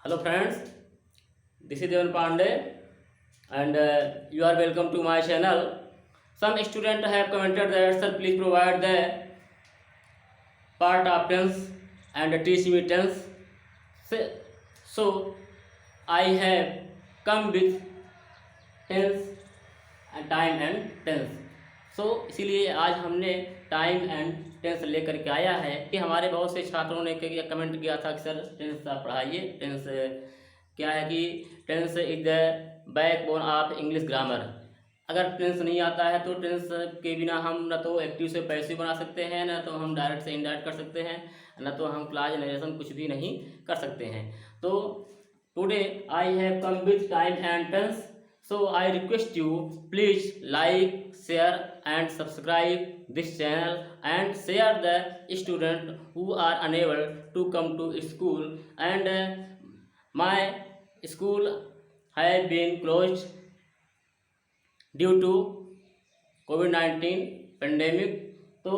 Hello friends, this is Devan Pandey and you are welcome to my channel. Some students have commented that sir please provide the part of tense and teach me tense. So, so I have come with tense and time and tense. इसीलिए आज हमने time and tense लेकर के आया है कि हमारे बहुत से छात्रों ने कमेंट किया था कि सर टेंस आप पढ़ाइए। टेंस क्या है कि tense is the backbone of English grammar. अगर टेंस नहीं आता है तो टेंस के बिना हम न तो एक्टिव से पैसिव बना सकते हैं, न तो हम डायरेक्ट से इनडायरेक्ट कर सकते हैं, न तो हम क्लास जनरेशन कुछ भी नहीं कर सकते हैं। तो today I have come with time and tense. So I request you please like, share and subscribe this channel and share the student who are unable to come to school and my school have been closed due to COVID-19 pandemic. तो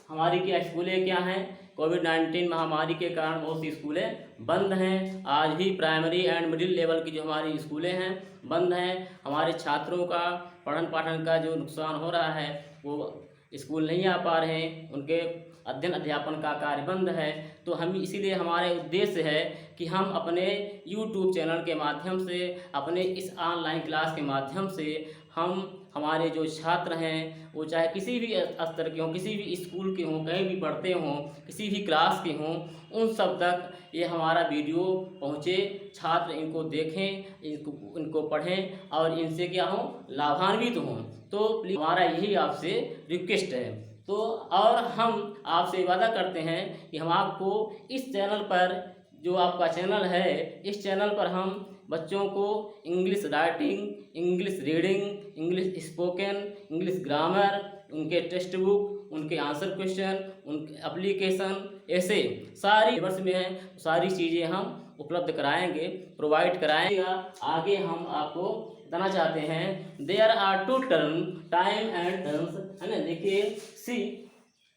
हमारी क्या स्कूलें क्या हैं, कोविड-19 महामारी के कारण बहुत सी स्कूलें बंद हैं। आज भी प्राइमरी एंड मिडिल लेवल की जो हमारी स्कूलें हैं बंद हैं। हमारे छात्रों का पठन पाठन का जो नुकसान हो रहा है वो स्कूल नहीं आ पा रहे हैं, उनके अध्ययन अध्यापन का कार्य बंद है। तो हम इसीलिए हमारे उद्देश्य है कि हम अपने YouTube चैनल के माध्यम से, अपने इस ऑनलाइन क्लास के माध्यम से हम हमारे जो छात्र हैं वो चाहे किसी भी स्तर के हों, किसी भी स्कूल के हों, कहीं भी पढ़ते हों, किसी भी क्लास के हों, उन सब तक ये हमारा वीडियो पहुँचे, छात्र इनको देखें, इनको पढ़ें और इनसे क्या हों, लाभान्वित हों। तो प्लीज़ हमारा यही आपसे रिक्वेस्ट है। तो और हम आपसे वादा करते हैं कि हम आपको इस चैनल पर, जो आपका चैनल है, इस चैनल पर हम बच्चों को English writing, English reading, English spoken, English grammar, उनके टेक्स्ट बुक, उनके आंसर क्वेश्चन, उनके एप्लीकेशन, ऐसे सारी वर्ष में हैं सारी चीज़ें हम उपलब्ध कराएंगे, प्रोवाइड कराएंगे। आगे हम आपको बताना चाहते हैं there are two term time and tense, है ना। देखिए see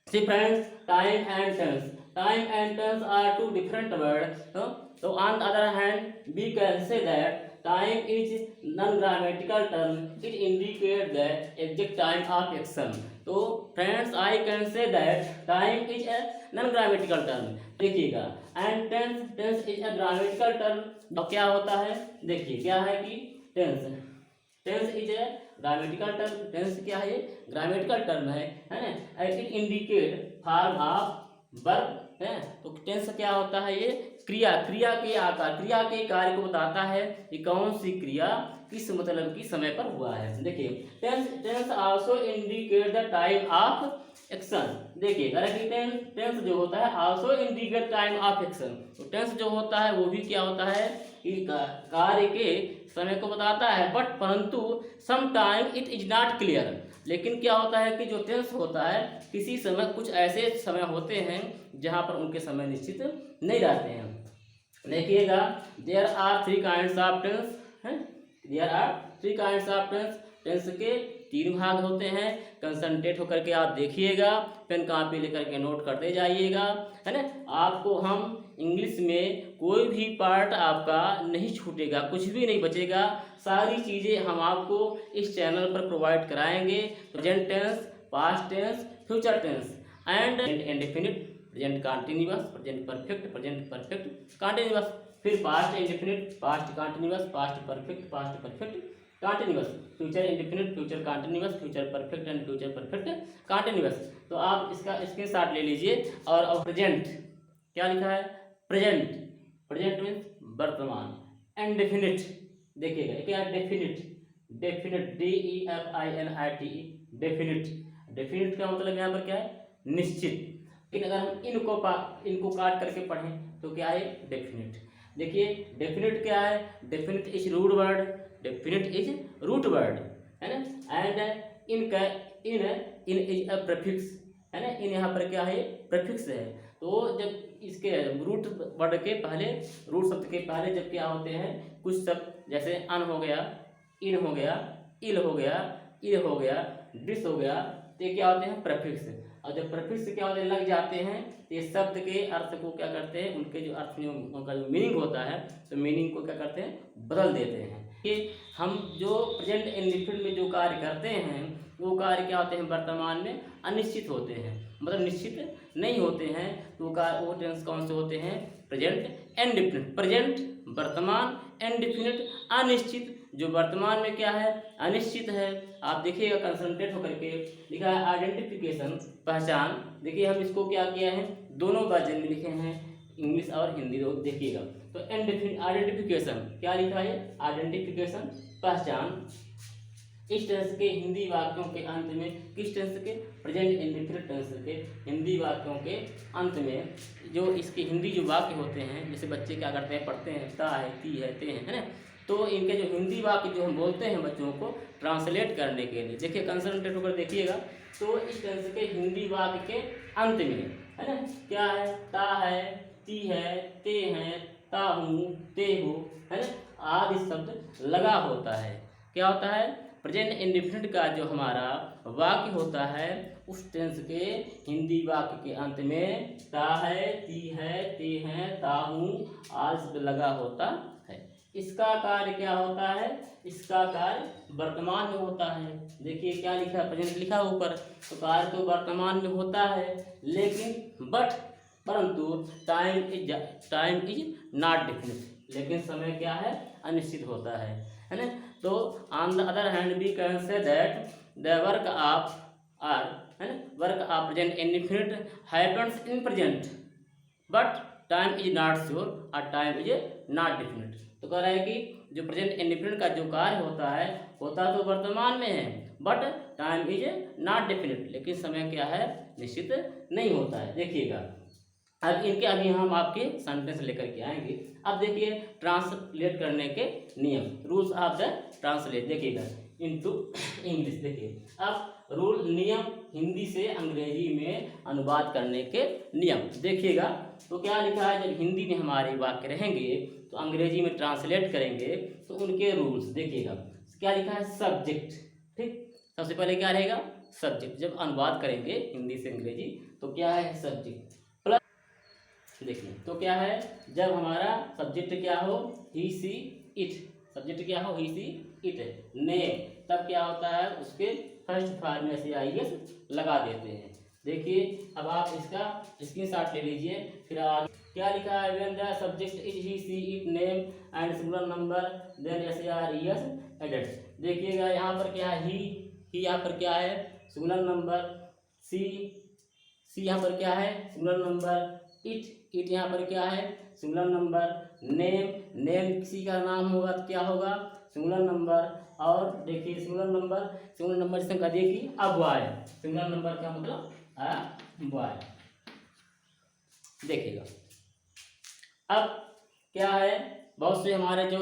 friends, time and tense, time and tense are two different words. So on the other hand, we can say that time is non-grammatical term. It indicates the exact time of action. So friends, I can say that time is a non-grammatical term. देखिएगा, and tense is a grammatical term. अब क्या होता है, देखिए क्या है कि tense is a grammatical term. tense क्या है, ग्रामेटिकल टर्म है ना। It indicate form of verb है। तो टेंस क्या होता है, ये क्रिया के आकार, क्रिया के कार्य को बताता है कि कौन सी क्रिया किस मतलब की समय पर हुआ है। देखिए tense also indicate the time of action. देखिए टेंस जो होता है also indicate time of action. तो टेंस जो होता है वो भी क्या होता है कि कार्य के समय को बताता है, बट परंतु some time it is not clear. लेकिन क्या होता है कि जो टेंस होता है, किसी समय कुछ ऐसे समय होते हैं जहाँ पर उनके समय निश्चित नहीं रहते हैं। देखिएगा there are three kinds of tense हैं, there are three kinds of tense. Tense के तीन भाग होते हैं। कंसंट्रेट होकर के आप देखिएगा, पेन कॉपी लेकर के नोट करते जाइएगा, है ना। आपको हम इंग्लिश में कोई भी पार्ट आपका नहीं छूटेगा, कुछ भी नहीं बचेगा, सारी चीज़ें हम आपको इस चैनल पर प्रोवाइड कराएंगे। Present tense, past tense, future tense and indefinite, present continuous, present perfect continuous, फिर past indefinite, past continuous, past perfect continuous, future indefinite, future continuous, future perfect and future perfect continuous. तो आप इसका screenshot ले लीजिए। और present क्या लिखा है, प्रेजेंट मीन्स वर्तमान। इंडेफिनिट देखिएगा क्या है, डेफिनिट DEFINIT, डेफिनिट का मतलब यहाँ पर क्या है, निश्चित। लेकिन अगर हम इनको काट करके पढ़ें तो क्या है, डेफिनिट। देखिए डेफिनिट क्या है, डेफिनिट इज रूट वर्ड, है ना। And in is a prefix, है ना। इन यहाँ पर क्या है, प्रीफिक्स है। तो जब इसके रूट वर्ड के पहले, रूट शब्द के पहले जब क्या होते हैं कुछ शब्द, जैसे अन हो गया, इन हो गया, इल हो गया, इल हो गया, डिस हो गया, तो क्या होते हैं, प्रीफिक्स। और जब प्रीफिक्स क्या होते लग जाते हैं तो ये शब्द के अर्थ को क्या करते हैं, उनके जो अर्थ में उनका जो मीनिंग होता है तो मीनिंग को क्या करते हैं, बदल देते हैं। कि हम जो प्रेजेंट इंडेफिनिट में जो कार्य करते हैं वो कार्य क्या होते हैं, वर्तमान में अनिश्चित होते हैं, मतलब निश्चित नहीं होते हैं। तो वो टेंस कौन से होते हैं, प्रेजेंट इंडेफिनिट। प्रेजेंट वर्तमान, इंडेफिनिट अनिश्चित, जो वर्तमान में क्या है, अनिश्चित है। आप देखिएगा कंसंट्रेट होकर के लिखा है आइडेंटिफिकेशन, पहचान। देखिए हम इसको क्या किया है, दोनों वर्जन में लिखे हैं, इंग्लिश और हिंदी दो, देखिएगा। तो आइडेंटिफिकेशन क्या लिखा है, आइडेंटिफिकेशन पहचान। इस टेंस के हिंदी वाक्यों के अंत में, किस टेंस के, प्रेजेंट इंडेफिनिट टेंस के हिंदी वाक्यों के अंत में जो इसके हिंदी जो वाक्य होते हैं, जैसे बच्चे क्या करते हैं, पढ़ते हैं, ता है, ती है, ते है ना, तो इनके जो हिंदी वाक्य जो हम बोलते हैं बच्चों को ट्रांसलेट करने के लिए, देखिए कंसंट्रेट होकर देखिएगा। तो इस टेंस के हिंदी वाक्य के अंत में है ना क्या है, ता है, ती है, ते हैं, ता हूँ, ते हो, है ना, आदि शब्द लगा होता है। क्या होता है, प्रेजेंट इंडेफिनिट का जो हमारा वाक्य होता है उस टेंस के हिंदी वाक्य के अंत में ता है, ती है, ते हैं, ता हूँ आदि शब्द लगा होता है। इसका कार्य क्या होता है, इसका कार्य वर्तमान में होता है। देखिए क्या लिखा है, प्रेजेंट लिखा है ऊपर, तो कार्य तो वर्तमान में होता है, लेकिन परंतु टाइम इज नॉट डेफिनिट, लेकिन समय क्या है, अनिश्चित होता है ना। तो on the other hand we can say that the work of are, है ना, work of present indefinite happens in present but time is not sure और टाइम इज नॉट डेफिनिट। तो कह रहा है कि जो प्रेजेंट इंडेफिनिट का जो कार्य होता तो वर्तमान में है, but time is not definite, लेकिन समय क्या है, निश्चित नहीं होता है। देखिएगा अब इनके अभी हम आपके सेंटेंस लेकर के आएंगे। अब देखिए ट्रांसलेट करने के नियम, रूल्स ऑफ द ट्रांसलेट, देखिएगा इनटू इंग्लिश। देखिए अब रूल, नियम, हिंदी से अंग्रेजी में अनुवाद करने के नियम देखिएगा। तो क्या लिखा है, जब हिंदी में हमारे वाक्य रहेंगे तो अंग्रेजी में ट्रांसलेट करेंगे तो उनके रूल्स देखिएगा। क्या लिखा है, सब्जेक्ट, ठीक, सबसे पहले क्या रहेगा, सब्जेक्ट। जब अनुवाद करेंगे हिंदी से अंग्रेजी तो क्या है, सब्जेक्ट प्लस, देखिए तो क्या है, जब हमारा सब्जेक्ट क्या हो, ही सी इट, सब्जेक्ट क्या हो, ही सी इट, नेम, तब क्या होता है, उसके फर्स्ट फॉर्म में से IS लगा देते हैं। देखिए अब आप इसका स्क्रीनशॉट ले लीजिए, फिर आगे क्या लिखा है, when the subject is he she it name and singular number then SARES added. देखिएगा यहाँ पर क्या है, ही यहाँ पर क्या है, सिंगुलर नंबर, सी यहाँ पर क्या है, सिंगुलर नंबर, इट यहाँ पर क्या है, सिंगुलर नंबर, नेम किसी का नाम होगा तो क्या होगा, सिंगुलर नंबर। और देखिए सिंगुलर नंबर से कह दिए कि अब बॉय, सिंगुलर नंबर का मतलब बॉय। देखिएगा अब क्या है, बहुत से हमारे जो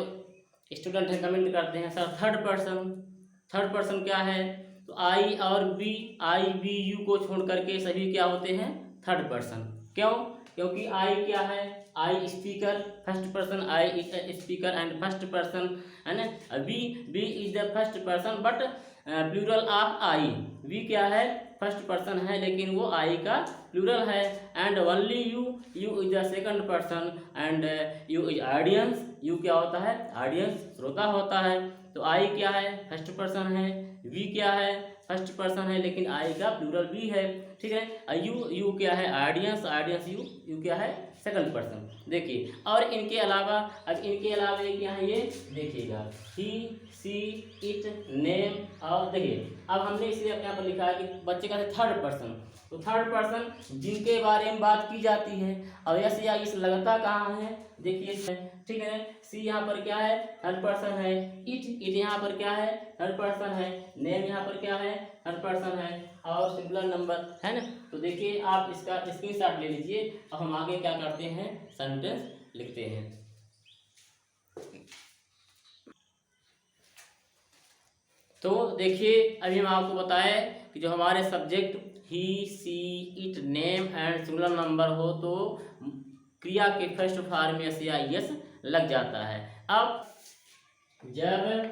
स्टूडेंट हैं कमेंट करते हैं सर थर्ड पर्सन क्या है, तो आई और बी यू को छोड़ करके सभी क्या होते हैं, थर्ड पर्सन। क्यों, क्योंकि आई क्या है, I speaker, first person, I is speaker and first person, है ना। B is the first person but plural of I, we क्या है, फर्स्ट पर्सन है लेकिन वो आई का प्लूरल है। And only you is the second person and you is audience, you क्या होता है, ऑडियंस, श्रोता होता है। तो आई क्या है, फर्स्ट पर्सन है, वी क्या है, फर्स्ट पर्सन है लेकिन आई का प्लूरल भी है, ठीक है। यू क्या है, ऑडियंस यू क्या है, सेकंड पर्सन। देखिए और इनके अलावा, अब इनके अलावा एक यहाँ ये देखिएगा, ही सी इट नेम, और देखिए अब हमने इसलिए यहाँ पर लिखा है कि बच्चे का है थर्ड पर्सन, तो थर्ड पर्सन जिनके बारे में बात की जाती है। और ऐसे या इस लगता कहाँ है, देखिए, ठीक है। सी यहाँ पर क्या है, थर्ड पर्सन है, इट यहाँ पर क्या है, थर्ड पर्सन है, नेम यहाँ पर क्या है, थर्ड पर्सन है, और सिंगुलर नंबर है ना। तो देखिए आप इसका स्क्रीनशॉट ले लीजिए। अब हम आगे क्या करते हैं, सेंटेंस लिखते हैं। तो देखिए अभी हम आपको बताए कि जो हमारे subject he she it name and singular number हो तो क्रिया के फर्स्ट फॉर्म में SARES लग जाता है। अब जब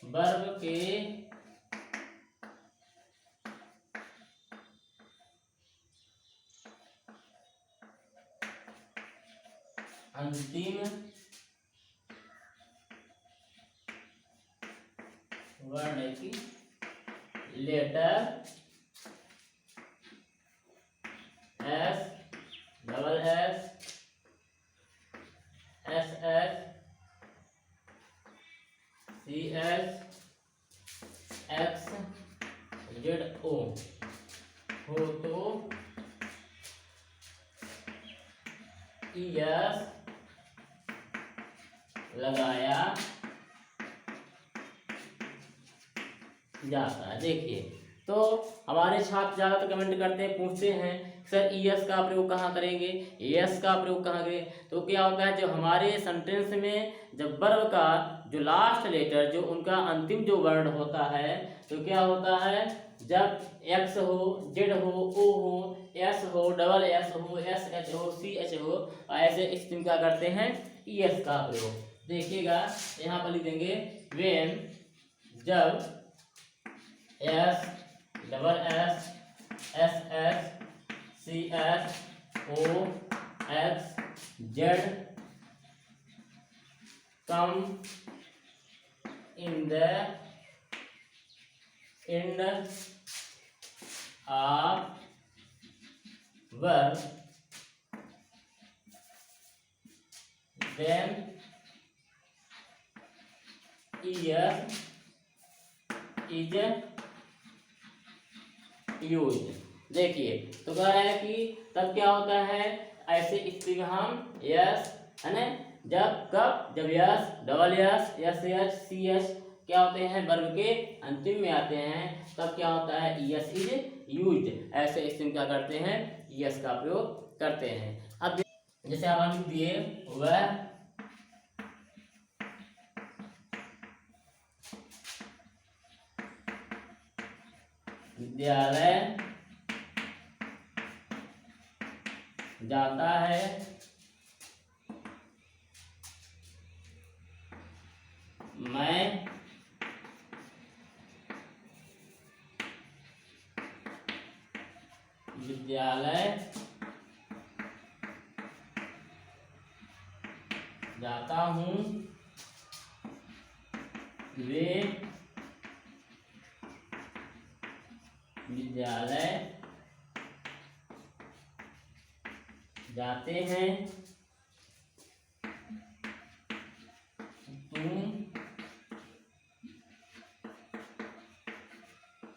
वर्ब के अंतिम वर्ण की letter S, double S, S S, C S, X, Z O हो तो ई एस लगाया जाता है। देखिए, तो हमारे छात्र ज़्यादातर कमेंट करते हैं, पूछते हैं सर ईएस का प्रयोग कहाँ करेंगे, एस का प्रयोग कहाँ करेंगे। तो क्या होता है, जब हमारे सेंटेंस में जब वर्ब का जो लास्ट लेटर, जो उनका अंतिम जो वर्ण होता है, तो क्या होता है, जब एक्स हो, जेड हो, ओ हो, एस हो, डबल एस हो, एस एच हो, सी एच हो, ऐसे इस दिन क्या करते हैं, ईएस का प्रयोग। देखिएगा यहाँ पर लिख देंगे वेन, जब S, double S, S S, C S, O, X, Z come in the end of verb, then is use. देखिए, तो कह रहा है कि तब क्या होता है, ऐसे स्थिति में हम यस है ना, जब कब, जब S, double S, S H, C H क्या होते हैं, वर्ब के अंतिम में आते हैं, तब क्या होता है, यस इज यूज। ऐसे स्थिति में क्या करते हैं, यस का प्रयोग करते हैं। अब जैसे आप लिख दिए, वह विद्यालय जाता है, मैं विद्यालय जाता हूँ, वे विद्यालय जाते हैं, तुम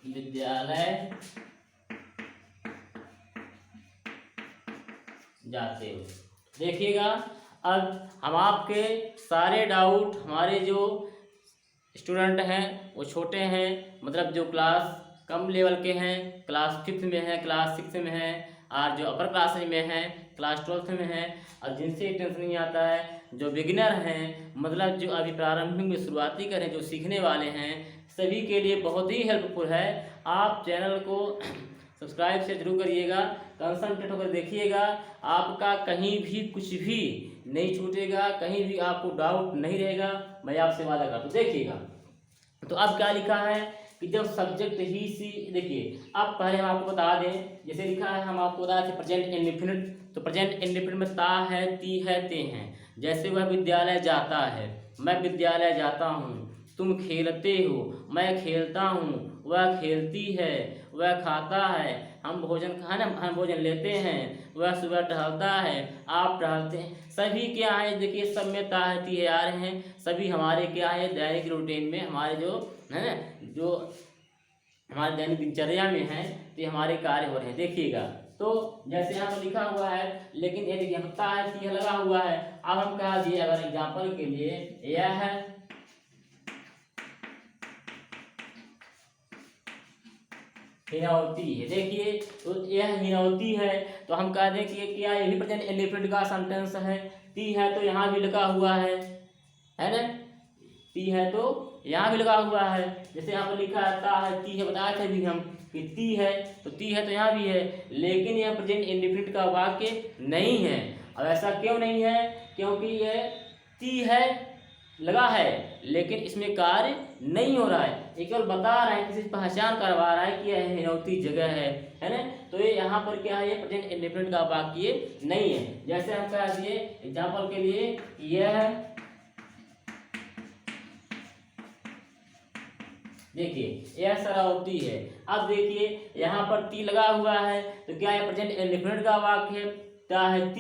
विद्यालय जाते हो। देखिएगा, अब हम आपके सारे डाउट, हमारे जो स्टूडेंट हैं वो छोटे हैं, मतलब जो क्लास कम लेवल के हैं, क्लास 5th में है, क्लास 6 में है, और जो अपर क्लास में है, क्लास 12th में है, और जिनसे टेंशन नहीं आता है, जो बिगिनर हैं, मतलब जो अभी प्रारंभिक में शुरुआती करें, जो सीखने वाले हैं, सभी के लिए बहुत ही हेल्पफुल है। आप चैनल को सब्सक्राइब से जरूर करिएगा, कंसंट्रेट होकर देखिएगा, आपका कहीं भी कुछ भी नहीं छूटेगा, कहीं भी आपको डाउट नहीं रहेगा, मैं आपसे वादा करता हूँ। देखिएगा, तो अब क्या लिखा है कि जब सब्जेक्ट ही सी, देखिए अब पहले हम आपको बता दें, जैसे लिखा है, हम आपको बता दें प्रेजेंट इंडेफिनिट, तो प्रेजेंट इंडेफिनिट में ता है, ती है, ते हैं। जैसे वह विद्यालय जाता है, मैं विद्यालय जाता हूँ, तुम खेलते हो, मैं खेलता हूँ, वह खेलती है, वह खाता है, हम भोजन खाना, हम भोजन लेते हैं, वह सुबह टहलता है, आप टहलते हैं। सभी क्या है, देखिए सब में ता है, ती है आ रहे हैं, सभी हमारे क्या है, दैनिक रूटीन में, हमारे जो है ना, जो हमारे दैनिक दिनचर्या में है, तो ये हमारे कार्य हो रहे हैं। देखिएगा, तो जैसे यहाँ पर लिखा हुआ है, लेकिन ये देखिए हम ता है, ती है लगा हुआ है। अब हम कहा दिए, अगर एग्जाम्पल के लिए यह है हिनौती है, देखिए तो यह हिनौती है, तो हम कह दें कि क्या ये भी प्रेजेंट इंडेफिनिट का सेंटेंस है। ती है तो यहाँ भी लिखा हुआ है ना, ती है तो यहाँ भी लगा हुआ है। जैसे यहाँ पर लिखा है ता है, ती है, बताए थे भी हम कि ती है तो यहाँ भी है, लेकिन यह प्रेजेंट इंडेफिनिट का वाक्य नहीं है। अब ऐसा क्यों नहीं है, क्योंकि यह ती है लगा है, लेकिन इसमें कार्य नहीं हो रहा है, ये केवल बता रहा है, किसी पहचान करवा रहा है कि यह हिनौती जगह है ना। तो ये यहाँ यहाँ पर क्या है, ये प्रेजेंट इंडेफिनिट का वाक्य नहीं है। जैसे हम कह दिए एग्जाम्पल के लिए, यह देखिए यह शरारती है। अब देखिए यहाँ पर ती लगा हुआ है, तो क्या है प्रेजेंट इंडेफिनिट का वाक्य है? क्या है?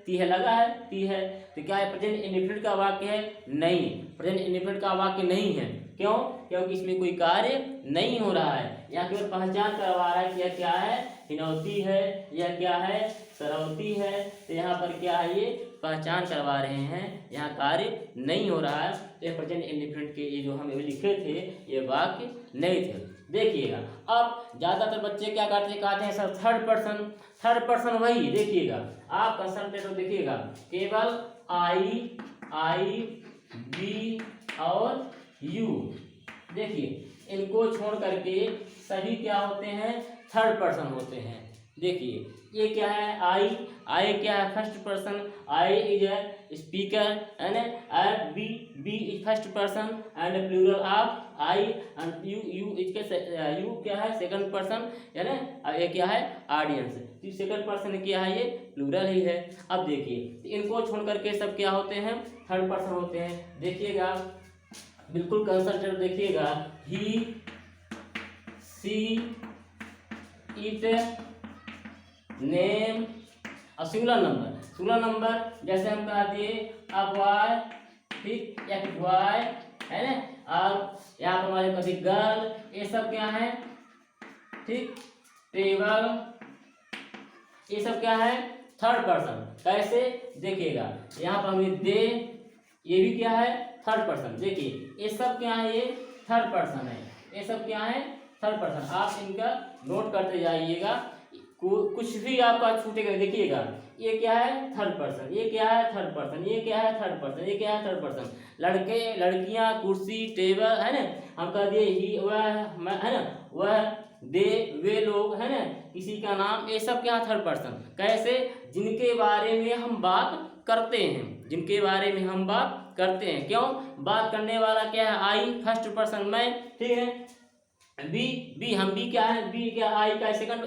ती है लगा है, ती है, तो क्या है प्रेजेंट इंडेफिनिट का वाक्य है? नहीं, प्रेजेंट इंडेफिनिट का वाक्य नहीं है। क्यों? क्योंकि इसमें कोई कार्य नहीं हो रहा है। यहाँ केवल पहचान करवा रहा है कि यह क्या है, हिनौती है, यह क्या है, सरौती है। तो यहाँ पर क्या है, ये पहचान करवा रहे हैं, यहाँ कार्य नहीं हो रहा है। तो ये प्रेजेंट इंडेफिनिट के ये जो हम लिखे थे ये वाक्य नहीं थे। देखिएगा अब ज़्यादातर बच्चे क्या करते हैं, कहते हैं सर थर्ड पर्सन वही। देखिएगा आप कंसंट्रेट देखिएगा, केवल आई बी और यू, देखिए इनको छोड़ करके सभी क्या होते हैं, थर्ड पर्सन होते हैं। देखिए ये क्या है, आई क्या है, first person, I is a speaker and we is first person and plural of I and you you क्या है, सेकंड पर्सन, ये क्या है, ऑडियंस। तो सेकंड पर्सन क्या है, ये प्लूरल ही है। अब देखिए इनको छोड़ करके सब क्या होते हैं, थर्ड पर्सन होते हैं। देखिएगा बिल्कुल कंसंट्रेट देखिएगा, ही सी इट नेम और सिंगुलर नंबर जैसे हम कहा दिए अब वाई, ठीक, एक वाई है ना, और यहाँ पर हमारे पास गर्ल, ये सब क्या है, ठीक, टेबल, ये सब क्या है, थर्ड पर्सन। कैसे? देखिएगा यहाँ पर हमें दे, ये भी क्या है, थर्ड पर्सन। देखिए ये सब क्या है, ये थर्ड पर्सन है, ये सब क्या है, थर्ड पर्सन। आप इनका नोट करते जाइएगा, कुछ भी आपका छूटेगा। देखिएगा ये क्या है, थर्ड पर्सन, ये क्या है, थर्ड पर्सन, ये क्या है, थर्ड पर्सन, ये क्या है, थर्ड पर्सन। लड़के लड़कियां, कुर्सी, टेबल है ना, हम कह दिए ही, वह है ना, वह, दे, वे लोग है ना, किसी का नाम, ये सब क्या है, थर्ड पर्सन। कैसे? जिनके बारे में हम बात करते हैं, जिनके बारे में हम बात करते हैं। क्यों? बात करने वाला क्या है, आई, फर्स्ट पर्सन मैं, ठीक है। बी हम बी क्या है, बी क्या, आई का सेकंड,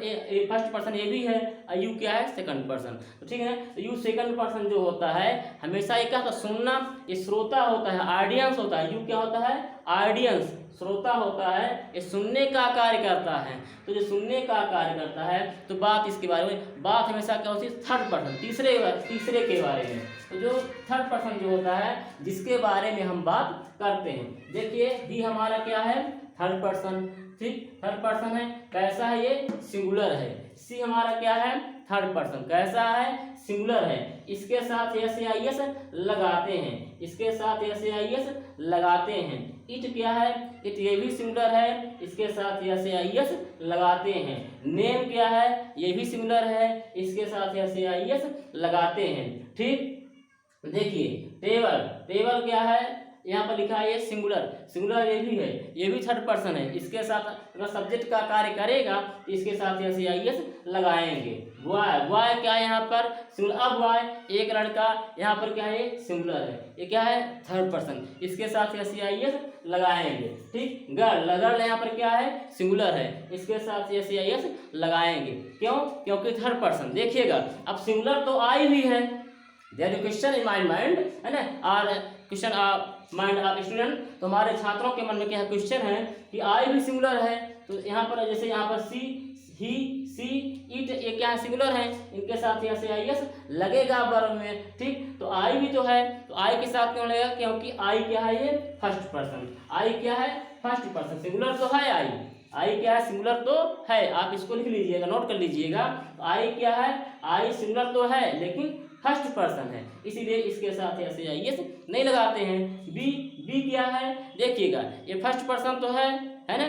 फर्स्ट पर्सन ये भी है, यू क्या है, सेकंड पर्सन। तो ठीक है ना, तो यू सेकंड पर्सन जो होता है हमेशा ये क्या होता है, सुनना, ये श्रोता होता है, ऑडियंस होता है। यू क्या होता है, ऑडियंस, श्रोता होता है, ये सुनने का कार्य करता है। तो जो सुनने का कार्य करता है तो बात इसके बारे में, बात हमेशा क्या होती है, थर्ड पर्सन, तीसरे के बारे में। तो जो थर्ड पर्सन जो होता है जिसके बारे में हम बात करते हैं। देखिए ही हमारा क्या है, थर्ड पर्सन, ठीक, थर्ड पर्सन है। कैसा है, ये सिंगुलर है। सी हमारा क्या है, थर्ड पर्सन, कैसा है, सिंगुलर है। इसके साथ एस या एस लगाते हैं, इसके साथ एस या एस लगाते हैं। इट क्या है, इट ये भी सिंगुलर है, इसके साथ एस या एस लगाते हैं। नेम क्या है, ये भी सिंगुलर है, इसके साथ एस या एस लगाते हैं। ठीक, देखिए टेबल क्या है, यहाँ पर लिखा है ये सिंगुलर ये भी है, ये भी थर्ड पर्सन है। इसके साथ अगर सब्जेक्ट का कार्य करेगा तो इसके साथ एस या एस लगाएंगे। वाई क्या है यहाँ पर, सिंगुलर। अब वाई एक लड़का, यहाँ पर क्या है, सिंगुलर है, ये क्या है, थर्ड पर्सन, इसके साथ एस या एस लगाएंगे। ठीक, गर्ल यहाँ पर क्या है, सिंगुलर है, इसके साथ एस या एस लगाएंगे। क्यों? क्योंकि थर्ड पर्सन। देखिएगा अब सिंगुलर तो आई भी है, there question in my mind है ना, और क्वेश्चन माइंड ऑफ स्टूडेंट। तो हमारे छात्रों के मन में क्या क्वेश्चन है कि आई भी सिंगुलर है। तो यहाँ पर जैसे यहाँ पर सी, ही, सी, इट, ये क्या है, सिंगुलर है, इनके साथ एस या एस लगेगा वर्ब में। ठीक, तो आई भी तो है, तो आई के साथ क्यों लगेगा, क्योंकि आई क्या है, ये फर्स्ट पर्सन, आई क्या है, फर्स्ट पर्सन, सिंगुलर तो है आई क्या है, सिंगुलर तो है। आप इसको लिख लीजिएगा, नोट कर लीजिएगा। आई क्या है, आई सिंगुलर तो है लेकिन फर्स्ट पर्सन है, इसीलिए इसके साथ एस या एस नहीं लगाते हैं। बी क्या है, देखिएगा ये फर्स्ट पर्सन तो है ना,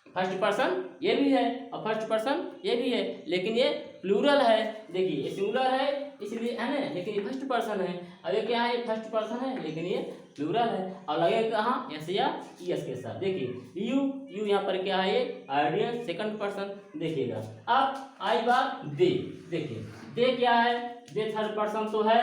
फर्स्ट पर्सन ये भी है और फर्स्ट पर्सन ये भी है, लेकिन ये प्लूरल है। देखिए ये सिंगुलर है इसलिए है ना, लेकिन ये फर्स्ट पर्सन है। अब ये क्या है, ये फर्स्ट पर्सन है लेकिन ये प्लूरल है, और लगेगा कहाँ, एस या एस के साथ। देखिए यू यहाँ पर क्या है, ये ऑडियंस, सेकंड पर्सन। देखिएगा अब आई बात दे। देखिए दे क्या है, दे थर्ड पर्सन तो है,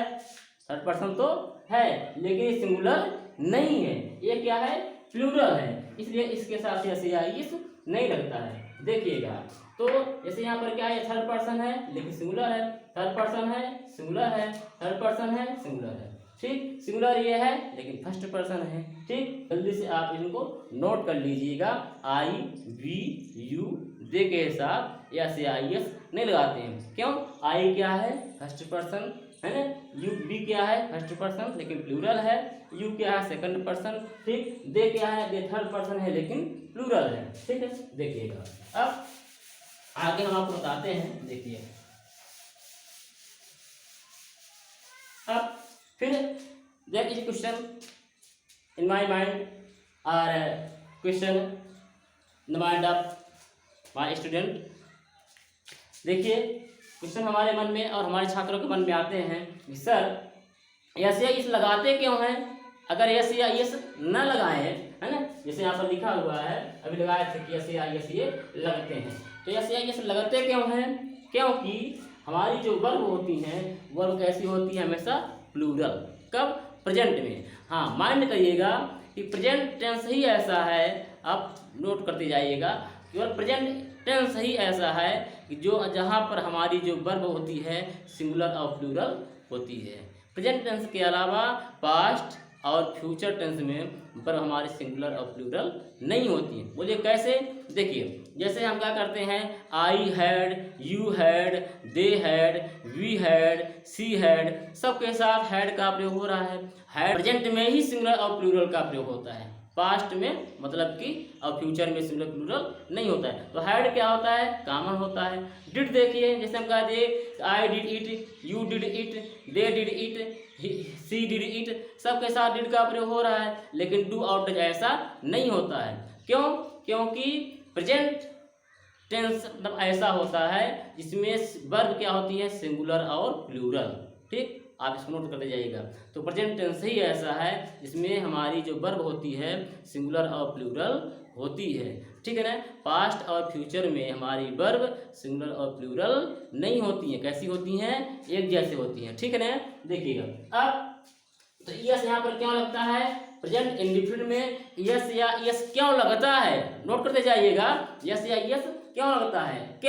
थर्ड पर्सन तो है लेकिन ये सिंगुलर नहीं है, ये क्या है, प्लूरल है, इसलिए इसके साथ एस या एस नहीं लगता है। देखिएगा तो जैसे यहाँ पर क्या है, थर्ड पर्सन है लेकिन सिंगुलर है, थर्ड पर्सन है सिंगुलर है, थर्ड पर्सन है सिंगुलर है, ठीक। सिंगुलर ये है लेकिन फर्स्ट पर्सन है, ठीक। जल्दी से आप इनको नोट कर लीजिएगा। आई वी यू दे के साथ एस या आई एस नहीं लगाते हैं, क्यों? आई क्या है, फर्स्ट पर्सन है ना, यू बी क्या है, फर्स्ट पर्सन लेकिन प्लूरल है, यू क्या है, सेकंड पर्सन, ठीक। दे क्या है, दे थर्ड पर्सन है लेकिन प्लूरल है, ठीक है। देखिएगा अब आगे हम आपको बताते हैं, देखिए अब फिर there is question in my mind और question in the mind of my student. देखिए क्वेश्चन हमारे मन में और हमारे छात्रों के मन में आते हैं कि सर यस या इस लगाते क्यों हैं? अगर यस या यस न लगाए, है ना, जैसे यहाँ पर लिखा हुआ है, अभी लगाए थे कि यस या यस ये लगते हैं, तो यस या यस लगते क्यों हैं? क्योंकि हमारी जो वर्ब होती हैं वर्ब कैसी होती है, हमेशा प्लूरल। कब? प्रेजेंट में। हाँ, माइंड करिएगा कि प्रेजेंट टेंस ही ऐसा है, आप नोट करते जाइएगा, केवल प्रेजेंट टेंस ही ऐसा है कि जो जहाँ पर हमारी जो वर्ब होती है सिंगुलर और प्लूरल होती है। प्रेजेंट टेंस के अलावा पास्ट और फ्यूचर टेंस में वर्ब हमारे सिंगुलर और प्लूरल नहीं होती है। बोलिए कैसे? देखिए जैसे हम क्या करते हैं, I had, you had, they had, we had, she had, सबके साथ हैड का प्रयोग हो रहा है। हैड प्रेजेंट में ही सिंगुलर और प्लूरल का प्रयोग होता है, पास्ट में मतलब कि और फ्यूचर में सिंगुलर प्लूरल नहीं होता है। तो हैड क्या होता है, कॉमन होता है। डिड देखिए, जैसे हम कहा they I did it, you did it, they did it, she did it, सबके साथ डिड का प्रयोग हो रहा है, लेकिन डू और डज ऐसा नहीं होता है। क्यों? क्योंकि प्रेजेंट टेंस मतलब ऐसा होता है जिसमें वर्ब क्या होती है, सिंगुलर और प्लूरल, ठीक। आप इसको नोट करते जाइएगा। तो प्रेजेंट टेंस ही ऐसा है जिसमें हमारी जो वर्ब होती है सिंगुलर और प्लूरल होती है, ठीक है ना। पास्ट और फ्यूचर में हमारी वर्ब सिंगुलर और प्लूरल नहीं होती हैं। कैसी होती हैं? एक जैसे होती हैं, ठीक है ना। देखिएगा अब तो यस यहाँ पर क्यों लगता है? प्रेजेंट इंडिफिनिट में यस या यस क्यों लगता है? नोट करते जाइएगा, यस या यस क्यों लगता है?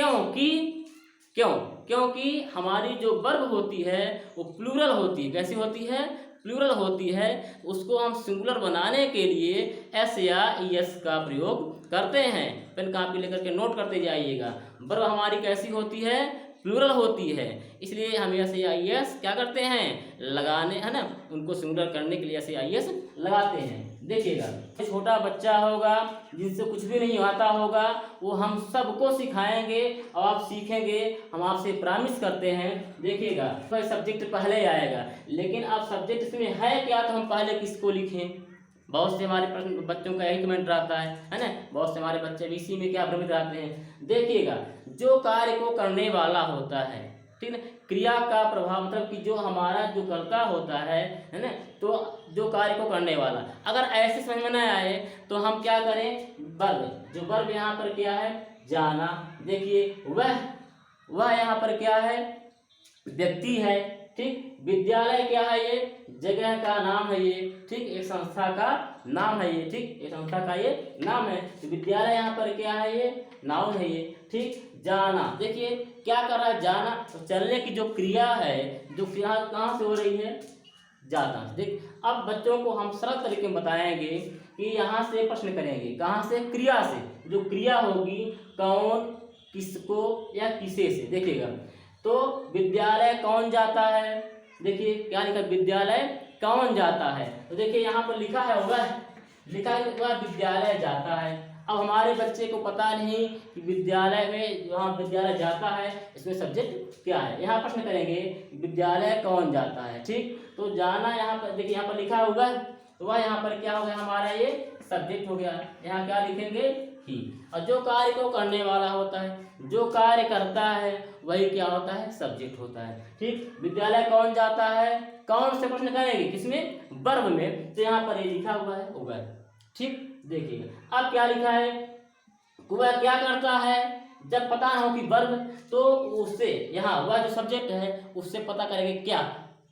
क्योंकि हमारी जो वर्ब होती है वो प्लूरल होती है। कैसी होती है? प्लूरल होती है। उसको हम सिंगुलर बनाने के लिए एस या एस का प्रयोग करते हैं। पेन कॉपी लेकर के नोट करते जाइएगा। वर्ब हमारी कैसी होती है? प्लूरल होती है, इसलिए हम एस या एस क्या करते हैं, लगाने, है ना, उनको सिंगुलर करने के लिए एस या एस लगाते हैं। देखिएगा छोटा बच्चा होगा जिनसे कुछ भी नहीं आता होगा, वो हम सबको सिखाएंगे और आप सीखेंगे, हम आपसे प्रॉमिस करते हैं। देखिएगा तो सब्जेक्ट पहले आएगा, लेकिन अब सब्जेक्ट इसमें है क्या, तो हम पहले किसको लिखें? बहुत से हमारे बच्चों का यही कमेंट रहता है ना, बहुत से हमारे बच्चे भी इसी में क्या भ्रमित रहते हैं। देखिएगा जो कार्य को करने वाला होता है, ठीक है, क्रिया का प्रभाव मतलब कि जो हमारा जो करता होता है ना, तो जो कार्य को करने वाला, अगर ऐसे समझ में न आए तो हम क्या करें, वर्ब, जो वर्ब यहाँ पर क्या है, जाना। देखिए वह यहाँ पर क्या है, व्यक्ति है, ठीक। विद्यालय क्या है, ये जगह का नाम है, ये ठीक, एक संस्था का नाम है ये, ठीक, एक संस्था का ये नाम है। तो विद्यालय यहाँ पर क्या है, ये नाउन है ये, ठीक। जाना, देखिए क्या कर रहा है, जाना, तो चलने की जो क्रिया है, जो क्रिया कहाँ से हो रही है, जाता। देख अब बच्चों को हम सरल तरीके में बताएंगे कि यहाँ से प्रश्न करेंगे, कहाँ से, क्रिया से। जो क्रिया होगी कौन, किसको या किसे से। देखिएगा तो विद्यालय कौन जाता है, देखिए क्या लिखा, विद्यालय कौन जाता है। तो देखिए यहाँ पर लिखा है वह, लिखा है वह विद्यालय जाता है। अब हमारे बच्चे को पता नहीं कि विद्यालय में, वहाँ विद्यालय जाता है, इसमें सब्जेक्ट क्या है। यहाँ प्रश्न करेंगे विद्यालय कौन जाता है, ठीक। तो जाना यहाँ पर देखिए, यहाँ पर लिखा होगा, तो वह यहाँ पर क्या हो गया, हमारा ये सब्जेक्ट हो गया। यहाँ क्या लिखेंगे, ही। और जो कार्य को करने वाला होता है, जो कार्य करता है, वही क्या होता है, सब्जेक्ट होता है, ठीक। विद्यालय कौन जाता है, कौन से प्रश्न करेंगे, किसमें, वर्ब में। तो यहाँ पर ये लिखा हुआ है वह, ठीक। देखिएगा अब क्या लिखा है, वह क्या करता है। जब पता ना हो कि वर्ब, तो उससे यहाँ वह जो सब्जेक्ट है उससे पता करेंगे क्या,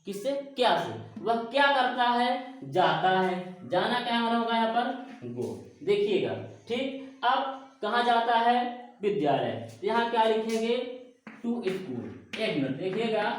किससे, क्या से। वह क्या करता है, जाता है। जाना क्या माना होगा यहाँ पर, गो। देखिएगा ठीक। अब कहाँ जाता है, विद्यालय। यहाँ क्या लिखेंगे, टू स्कूल। एक मिनट देखिएगा,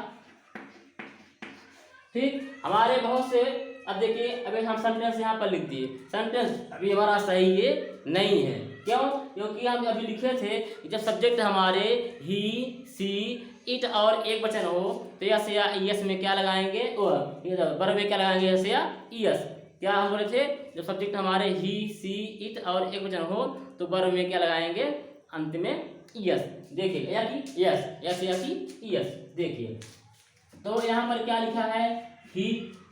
ठीक। हमारे बहुत से, अब देखिए अभी हम सेंटेंस यहाँ पर लिख दिए, सेंटेंस अभी हमारा सही ये नहीं है। क्यों? क्योंकि हम अभी लिखे थे कि जब सब्जेक्ट हमारे ही, सी, इट और एक वचन हो तो यस या यस में क्या लगाएंगे, वर्ब में क्या लगाएंगे, यस या यस। क्या हम बोले थे, जब सब्जेक्ट हमारे ही, सी, इट और एक वचन हो तो वर्ब में क्या लगाएंगे, अंत में यस। देखिए या कि यस, यस या कि यस। देखिए तो यहाँ पर क्या लिखा है, ही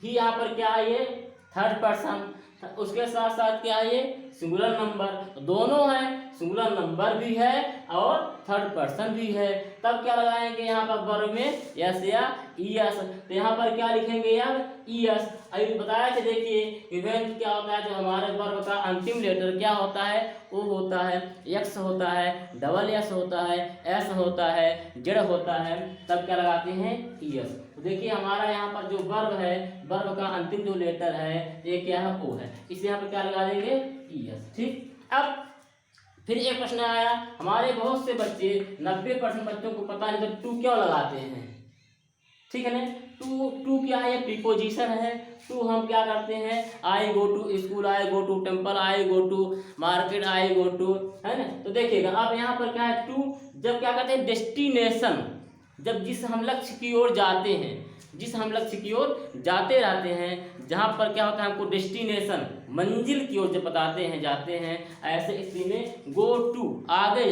यहाँ पर क्या है, ये थर्ड पर्सन, उसके साथ साथ क्या है, ये सिंगुलर नंबर, दोनों है, सिंगुलर नंबर भी है और थर्ड पर्सन भी है। तब क्या लगाएंगे यहाँ पर वर्ब में, यस या यस। तो यहाँ पर क्या लिखेंगे, अब यस। अभी बताया कि देखिए इवेंट क्या होता है, जो हमारे वर्ब का अंतिम लेटर क्या होता है, वो होता है एक्स होता है, डबल एस होता है, एस होता है, जेड होता है, तब क्या लगाते हैं, यस। तो देखिए हमारा यहाँ पर जो वर्ब है, वर्ब का अंतिम जो लेटर है ये क्या है, ओ है, इसे यहाँ पर क्या लगा देंगे, यस। ठीक। अब फिर एक प्रश्न आया, हमारे बहुत से बच्चे 90% बच्चों को पता नहीं तो टू क्यों लगाते हैं, ठीक है ना। टू क्या है, प्रीपोजिशन है। टू हम क्या करते हैं, I go to school, I go to temple, I go to market, I go to, है ना। तो देखिएगा अब यहाँ पर क्या है, टू जब क्या कहते हैं, डेस्टिनेशन, जब जिस हम लक्ष्य की ओर जाते हैं, जिस हम लक्ष्य की ओर जाते रहते हैं, जहाँ पर क्या होता है, हमको डेस्टिनेशन, मंजिल की ओर जब बताते हैं, जाते हैं, ऐसे स्थिति में गो टू, आगे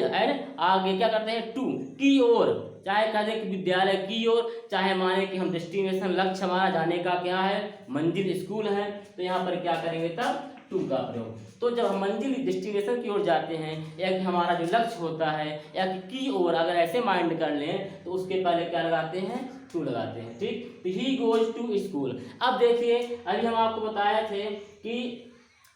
आगे क्या करते हैं, टू की ओर, चाहे कह दें कि विद्यालय की ओर, चाहे माने कि हम डेस्टिनेशन, लक्ष्य हमारा जाने का क्या है, मंजिल स्कूल है, तो यहाँ पर क्या करेंगे, तब टू का प्रयोग। तो जब हम मंजिल डेस्टिनेशन की ओर जाते हैं, या कि हमारा जो लक्ष्य होता है, या कि ओर अगर ऐसे माइंड कर लें तो उसके पहले क्या लगाते हैं, टू लगाते हैं। ठीक। तो ही गोज टू स्कूल। अब देखिए अभी हम आपको बताए थे कि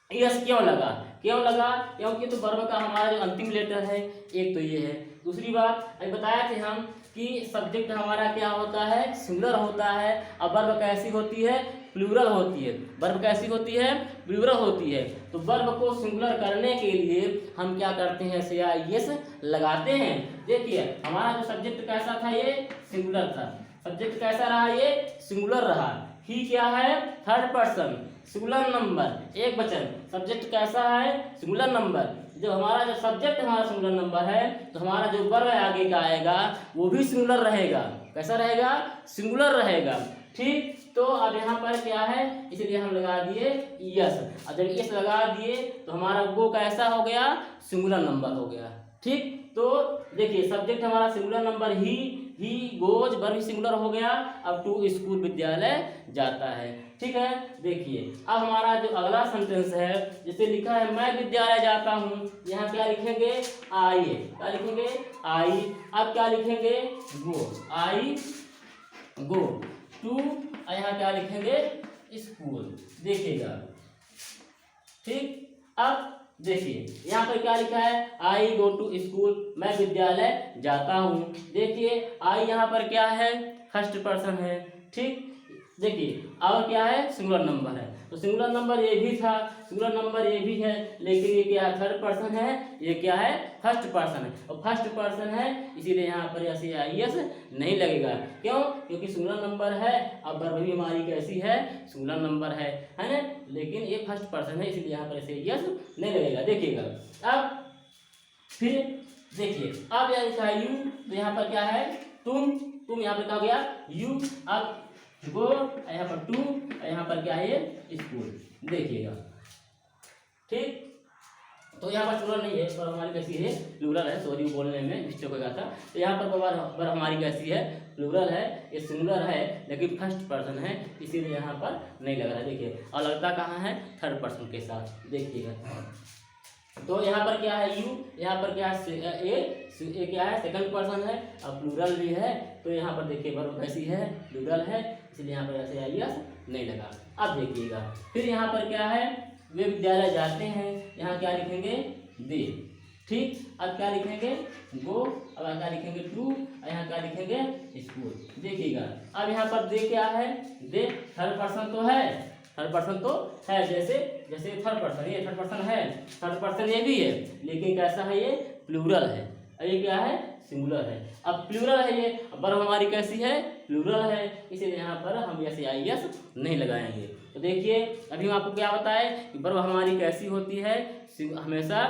यस क्यों लगा, क्यों लगा, क्योंकि तो वर्ब का हमारा जो अंतिम लेटर है, एक तो ये है। दूसरी बात अभी बताया थे हम कि सब्जेक्ट हमारा क्या होता है, सिंगुलर होता है, और वर्ब कैसी होती है, प्लूरल होती है। वर्ब कैसी होती है, प्लूरल होती है। तो वर्ब को सिंगुलर करने के लिए हम क्या करते हैं, से या यस लगाते हैं। देखिए हमारा जो सब्जेक्ट कैसा था, ये सिंगुलर था, सब्जेक्ट कैसा रहा, ये सिंगुलर रहा। ही क्या है, थर्ड पर्सन, सिंगुलर नंबर, एक वचन, सब्जेक्ट कैसा है, सिंगुलर नंबर। जो हमारा जो सब्जेक्ट हमारा सिंगुलर नंबर है, तो हमारा जो वर्ब आगे का आएगा वो भी सिंगुलर रहेगा। कैसा रहेगा, सिंगुलर रहेगा। ठीक। तो अब यहाँ पर क्या है, इसलिए हम लगा दिए यस। अब जब यस लगा दिए तो हमारा वो कैसा हो गया, सिंगुलर नंबर हो गया। ठीक। तो देखिए सब्जेक्ट हमारा singular number he goes, verb singular हो गया। अब टू स्कूल, विद्यालय जाता है। ठीक है। देखिए अब हमारा जो अगला सेंटेंस है, जैसे लिखा है मैं विद्यालय जाता हूँ, यहाँ क्या लिखेंगे, आई, क्या लिखेंगे, आई। अब क्या लिखेंगे, गो, आई गो टू, यहाँ क्या लिखेंगे, स्कूल। देखिएगा। ठीक। अब देखिए यहाँ पर क्या लिखा है, आई गो टू स्कूल, मैं विद्यालय जाता हूँ। देखिए आई यहाँ पर क्या है, फर्स्ट पर्सन है। ठीक। देखिए और क्या है, सिंगुलर नंबर है, तो सिंगुलर नंबर ये भी था, सिंगुलर नंबर ये भी है, लेकिन ये क्या है, थर्ड पर्सन है, ये क्या है, फर्स्ट पर्सन है। और फर्स्ट पर्सन है इसीलिए यहाँ पर ऐसे यस नहीं लगेगा। क्यों, क्योंकि सिंगुलर नंबर है, अब वर्ब भी हमारी कैसी है, सिंगुलर नंबर है ना, लेकिन ये फर्स्ट पर्सन है, इसलिए यहाँ पर ऐसे यस नहीं लगेगा। देखिएगा अब फिर देखिए, अब यहाँ लिखा है यू, तो यहाँ पर क्या है, तुम यहाँ पर क्या हो गया, यू। अब गो, यहाँ पर टू, यहाँ पर क्या है, ये स्कूल। देखिएगा। ठीक। तो यहाँ पर प्लूरल नहीं है, पर हमारी कैसी है, प्लूरल है, सॉरी बोलने में मिस्टेक हो गया था। तो यहाँ पर हमारी कैसी है, प्लूरल है, ये सिंगुलर है, लेकिन फर्स्ट पर्सन है, इसीलिए यहाँ पर नहीं लग रहा है। देखिए और लगता कहाँ है, थर्ड पर्सन के साथ। देखिएगा तो यहाँ पर क्या है, यू, यहाँ पर क्या है, ए क्या है, सेकंड पर्सन है, और प्लूरल भी है। तो यहाँ पर देखिए वर्ब कैसी है, प्लूरल है, इसलिए यहाँ पर ऐसे यस नहीं लगा। अब देखिएगा फिर यहाँ पर क्या है, वे विद्यालय जाते हैं, यहाँ क्या लिखेंगे, दे। ठीक। अब क्या लिखेंगे, गो, अब क्या लिखेंगे, टू, और यहाँ क्या लिखेंगे, स्कूल। देखिएगा अब यहाँ पर दे क्या है, दे थर्ड पर्सन तो है, थर्ड पर्सन तो है, जैसे जैसे थर्ड पर्सन, ये थर्ड पर्सन है, थर्ड पर्सन ये भी है, लेकिन कैसा है, ये प्लूरल है। और ये क्या है, सिंगुलर है। अब प्लूरल है ये, वर्ब हमारी कैसी है, प्लूरल है, इसीलिए यहाँ पर हम ऐसे IES नहीं लगाएंगे। तो देखिए अभी हम आपको क्या बताए कि वर्ब हमारी कैसी होती है, हमेशा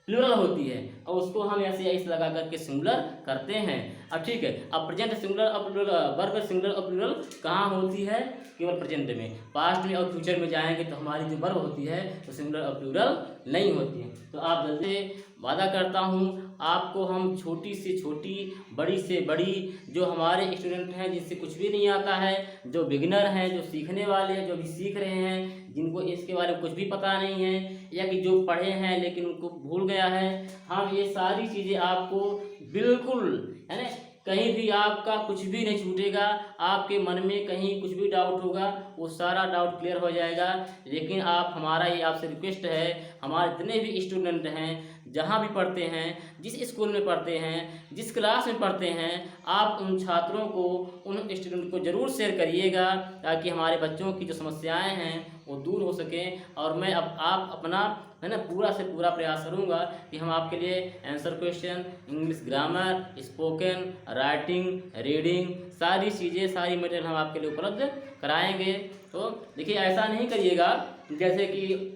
प्लूरल होती है, और उसको हम ऐसे IS लगा करके सिंगुलर करते हैं। अब ठीक है, अब प्रेजेंट सिंगुलर और प्लूरल, वर्ब सिंगुलर और प्लूरल कहाँ होती है, केवल प्रेजेंट में। पास्ट में और फ्यूचर में जाएंगे तो हमारी जो वर्ब होती है तो सिंगुलर और प्लूरल नहीं होती है। तो आप जल्दी वादा करता हूँ आपको हम छोटी से छोटी, बड़ी से बड़ी, जो हमारे स्टूडेंट हैं जिनसे कुछ भी नहीं आता है, जो बिगिनर हैं, जो सीखने वाले हैं, जो भी सीख रहे हैं, जिनको इसके बारे में कुछ भी पता नहीं है, या कि जो पढ़े हैं लेकिन उनको भूल गया है, हम ये सारी चीज़ें आपको बिल्कुल, है ना, कहीं भी आपका कुछ भी नहीं छूटेगा। आपके मन में कहीं कुछ भी डाउट होगा वो सारा डाउट क्लियर हो जाएगा। लेकिन आप, हमारा ये आपसे रिक्वेस्ट है, हमारे जितने भी स्टूडेंट हैं, जहाँ भी पढ़ते हैं, जिस स्कूल में पढ़ते हैं, जिस क्लास में पढ़ते हैं, आप उन छात्रों को, उन स्टूडेंट को ज़रूर शेयर करिएगा, ताकि हमारे बच्चों की जो समस्याएं हैं वो दूर हो सकें। और मैं अब आप अपना, है ना, पूरा से पूरा प्रयास करूँगा कि हम आपके लिए answer question, English grammar, spoken, writing, reading, सारी चीज़ें, सारी मटेरियल हम आपके लिए उपलब्ध कराएंगे। तो देखिए ऐसा नहीं करिएगा जैसे कि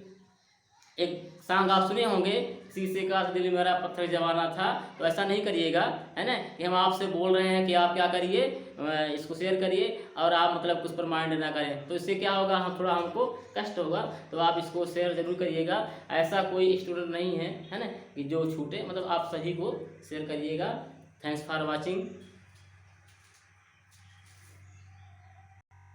एक सॉन्ग आप सुने होंगे, शीशे का दिल मेरा पत्थर जमाना था, तो ऐसा नहीं करिएगा, है ना, कि हम आपसे बोल रहे हैं कि आप क्या करिए, इसको शेयर करिए और आप मतलब कुछ पर माइंड ना करें, तो इससे क्या होगा, हम थोड़ा, हमको कष्ट होगा। तो आप इसको शेयर जरूर करिएगा। ऐसा कोई स्टूडेंट नहीं है, है ना, कि जो छूटे, मतलब आप सभी को शेयर करिएगा। Thanks for watching.